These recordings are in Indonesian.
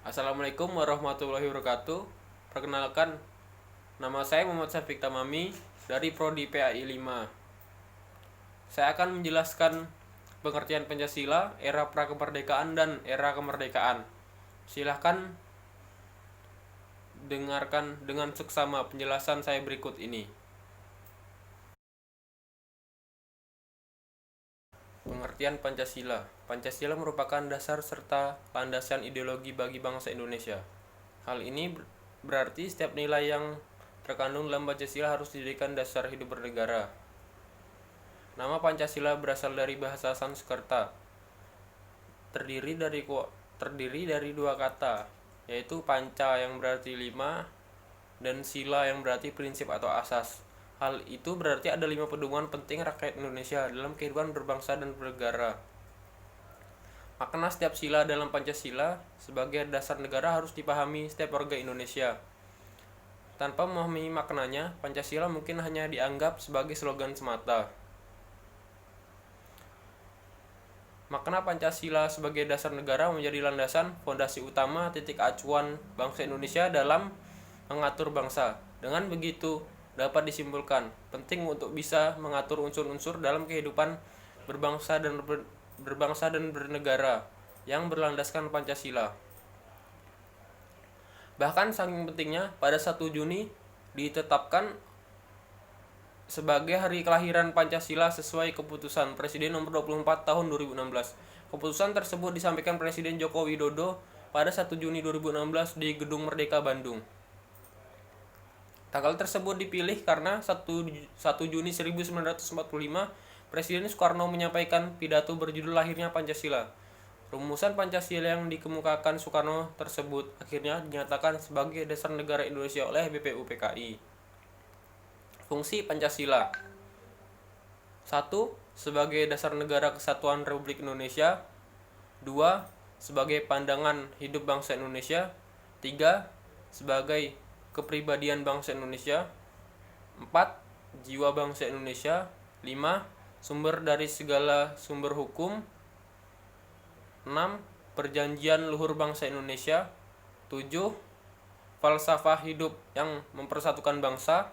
Assalamualaikum warahmatullahi wabarakatuh. Perkenalkan, nama saya Muhammad Syafiq Tamami dari Prodi PAI 5. Saya akan menjelaskan pengertian Pancasila, era prakemerdekaan dan era kemerdekaan. Silahkan dengarkan dengan seksama penjelasan saya berikut ini. Pengertian Pancasila. Pancasila merupakan dasar serta landasan ideologi bagi bangsa Indonesia. Hal ini berarti setiap nilai yang terkandung dalam Pancasila harus dijadikan dasar hidup bernegara. Nama Pancasila berasal dari bahasa Sanskerta. Terdiri dari dua kata, yaitu panca yang berarti 5 dan sila yang berarti prinsip atau asas. Hal itu berarti ada 5 pedoman penting rakyat Indonesia dalam kehidupan berbangsa dan bernegara. Makna setiap sila dalam Pancasila sebagai dasar negara harus dipahami setiap warga Indonesia. Tanpa memahami maknanya, Pancasila mungkin hanya dianggap sebagai slogan semata. Makna Pancasila sebagai dasar negara menjadi landasan fondasi utama titik acuan bangsa Indonesia dalam mengatur bangsa. Dengan begitu, dapat disimpulkan penting untuk bisa mengatur unsur-unsur dalam kehidupan berbangsa dan bernegara yang berlandaskan Pancasila. Bahkan saking pentingnya, pada 1 Juni ditetapkan sebagai hari kelahiran Pancasila sesuai keputusan Presiden nomor 24 tahun 2016. Keputusan tersebut disampaikan Presiden Joko Widodo pada 1 Juni 2016 di Gedung Merdeka Bandung. Tanggal tersebut dipilih karena 1 Juni 1945 Presiden Soekarno menyampaikan pidato berjudul Lahirnya Pancasila. Rumusan Pancasila yang dikemukakan Soekarno tersebut akhirnya dinyatakan sebagai dasar negara Indonesia oleh BPUPKI. Fungsi Pancasila: 1. Sebagai dasar negara kesatuan Republik Indonesia. 2. Sebagai pandangan hidup bangsa Indonesia. 3. Sebagai kepribadian bangsa Indonesia. 4. Jiwa bangsa Indonesia. 5. Sumber dari segala sumber hukum. 6. Perjanjian luhur bangsa Indonesia. 7. Falsafah hidup yang mempersatukan bangsa.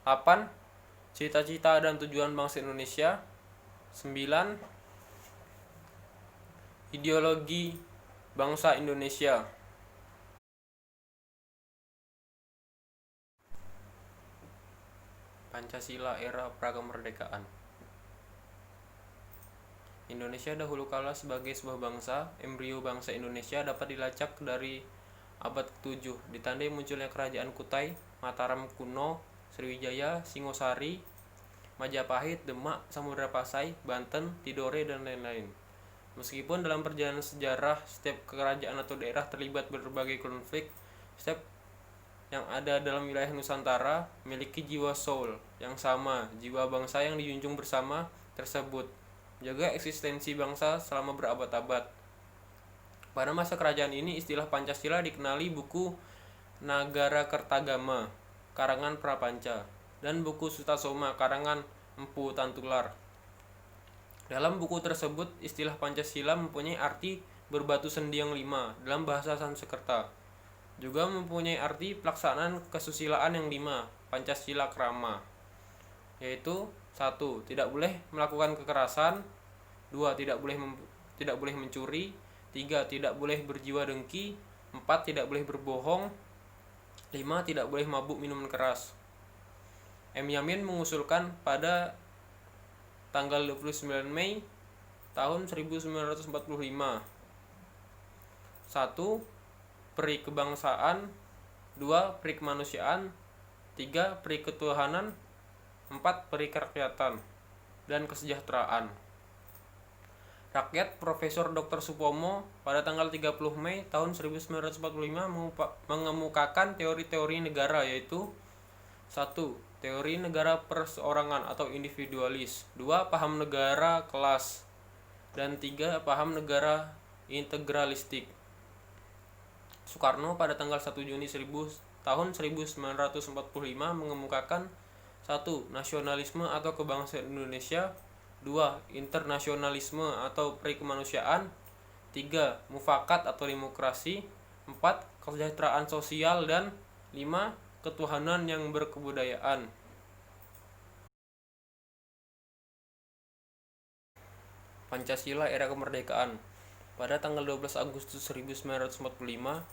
8. Cita-cita dan tujuan bangsa Indonesia. 9. Ideologi bangsa Indonesia. Pancasila era prakemerdekaan. Indonesia dahulu kala sebagai sebuah bangsa, embrio bangsa Indonesia dapat dilacak dari abad ke-7, ditandai munculnya kerajaan Kutai, Mataram kuno, Sriwijaya, Singosari, Majapahit, Demak, Samudra Pasai, Banten, Tidore, dan lain-lain. Meskipun dalam perjalanan sejarah setiap kerajaan atau daerah terlibat berbagai konflik, setiap yang ada dalam wilayah Nusantara memiliki jiwa soul yang sama, jiwa bangsa yang dijunjung bersama tersebut, menjaga eksistensi bangsa selama berabad-abad. Pada masa kerajaan ini, istilah Pancasila dikenali buku Nagarakertagama karangan Prapanca dan buku Sutasoma karangan Empu Tantular. Dalam buku tersebut, istilah Pancasila mempunyai arti berbatu sendi yang 5 dalam bahasa Sanskerta. Juga mempunyai arti pelaksanaan kesusilaan yang 5, Pancasila Krama, yaitu 1. Tidak boleh melakukan kekerasan. 2. Tidak boleh mencuri. 3. Tidak boleh berjiwa dengki. 4. Tidak boleh berbohong. 5. Tidak boleh mabuk minuman keras. M. Yamin mengusulkan pada tanggal 29 Mei tahun 1945. 1. Peri kebangsaan. 2. Peri kemanusiaan. 3. Peri ketuhanan. 4. Peri kerakyatan dan kesejahteraan. Rakyat Profesor Dr. Supomo pada tanggal 30 Mei tahun 1945 mengemukakan teori-teori negara, yaitu 1. Teori negara perseorangan atau individualis. 2. Paham negara kelas. Dan 3. Paham negara integralistik. Soekarno pada tanggal 1 Juni tahun 1945 mengemukakan 1. Nasionalisme atau kebangsaan Indonesia. 2. Internasionalisme atau peri kemanusiaan. 3. Mufakat atau demokrasi. 4. Kesejahteraan sosial, dan 5. Ketuhanan yang berkebudayaan. Pancasila era kemerdekaan. Pada tanggal 12 Agustus 1945,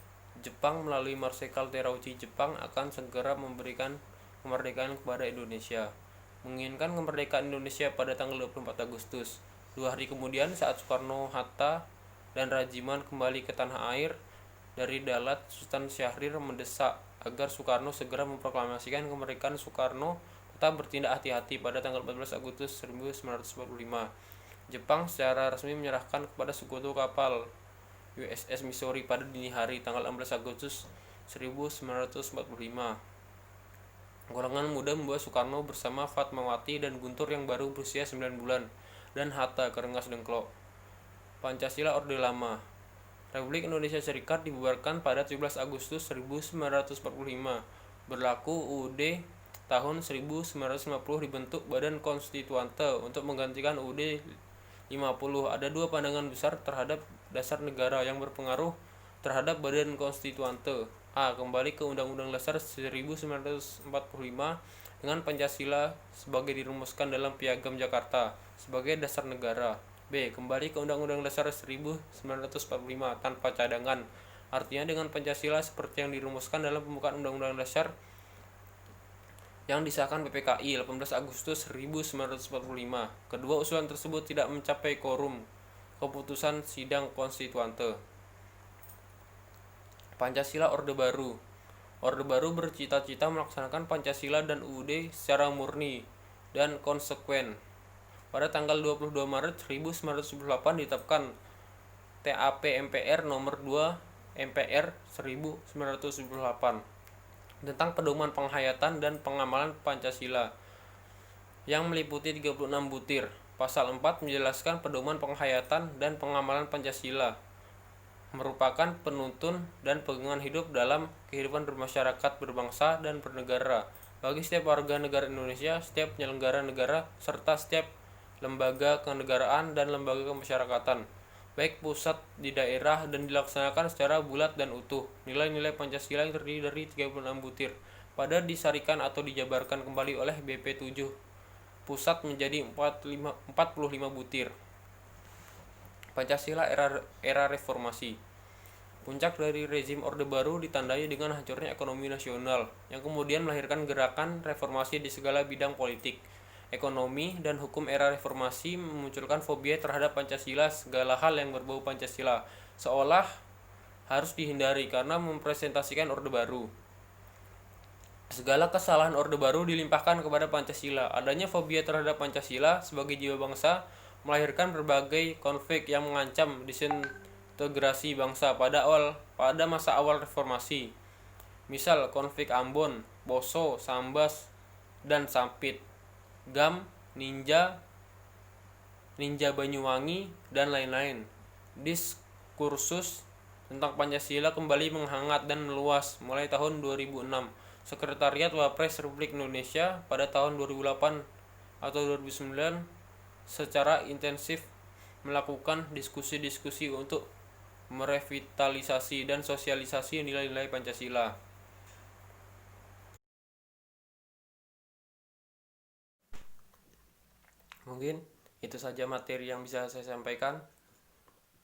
Jepang melalui Marsekal Terauchi Jepang akan segera memberikan kemerdekaan kepada Indonesia. Menginginkan kemerdekaan Indonesia pada tanggal 24 Agustus. 2 hari kemudian, saat Soekarno, Hatta, dan Rajiman kembali ke tanah air dari Dalat, Sultan Syahrir mendesak agar Soekarno segera memproklamasikan kemerdekaan. Soekarno tetap bertindak hati-hati. Pada tanggal 14 Agustus 1945, Jepang secara resmi menyerahkan kepada sekutu kapal USS Missouri pada dini hari tanggal 16 Agustus 1945. Golongan muda membawa Soekarno bersama Fatmawati dan Guntur yang baru berusia 9 bulan dan Hatta Kerengas Dengklok. Pancasila Orde Lama. Republik Indonesia Serikat dibubarkan pada 17 Agustus 1945. Berlaku UUD tahun 1950. Dibentuk Badan Konstituante untuk menggantikan UUD 50. Ada 2 pandangan besar terhadap dasar negara yang berpengaruh terhadap Badan Konstituante. A. Kembali ke Undang-Undang Dasar 1945 dengan Pancasila sebagai dirumuskan dalam Piagam Jakarta sebagai dasar negara. B. Kembali ke Undang-Undang Dasar 1945 tanpa cadangan, artinya dengan Pancasila seperti yang dirumuskan dalam pembukaan Undang-Undang Dasar yang disahkan PPKI 18 Agustus 1945. Kedua usulan tersebut tidak mencapai quorum keputusan sidang konstituante. Pancasila Orde Baru. Orde Baru bercita-cita melaksanakan Pancasila dan UUD secara murni dan konsekuen. Pada tanggal 22 Maret 1998 ditetapkan TAP MPR nomor 2 MPR 1978 tentang pedoman penghayatan dan pengamalan Pancasila yang meliputi 36 butir. Pasal 4 menjelaskan pedoman penghayatan dan pengamalan Pancasila merupakan penuntun dan pegangan hidup dalam kehidupan bermasyarakat, berbangsa, dan bernegara bagi setiap warga negara Indonesia, setiap penyelenggara negara, serta setiap lembaga kenegaraan dan lembaga kemasyarakatan, baik pusat di daerah, dan dilaksanakan secara bulat dan utuh. Nilai-nilai Pancasila yang terdiri dari 36 butir pada disarikan atau dijabarkan kembali oleh BP7 pusat menjadi 45 butir. Pancasila era reformasi. Puncak dari rezim Orde Baru ditandai dengan hancurnya ekonomi nasional yang kemudian melahirkan gerakan reformasi di segala bidang politik, ekonomi, dan hukum. Era reformasi memunculkan fobia terhadap Pancasila. Segala hal yang berbau Pancasila seolah harus dihindari karena mempresentasikan Orde Baru. Segala kesalahan Orde Baru dilimpahkan kepada Pancasila. Adanya fobia terhadap Pancasila sebagai jiwa bangsa melahirkan berbagai konflik yang mengancam disintegrasi bangsa pada masa awal reformasi. Misal konflik Ambon, Poso, Sambas, dan Sampit, GAM, Ninja Banyuwangi, dan lain-lain. Diskursus tentang Pancasila kembali menghangat dan meluas mulai tahun 2006. Sekretariat Wapres Republik Indonesia pada tahun 2008 atau 2009 secara intensif melakukan diskusi-diskusi untuk merevitalisasi dan sosialisasi nilai-nilai Pancasila. Mungkin itu saja materi yang bisa saya sampaikan.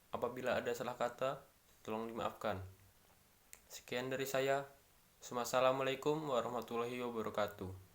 Apabila ada salah kata, tolong dimaafkan. Sekian dari saya. Wassalamualaikum warahmatullahi wabarakatuh.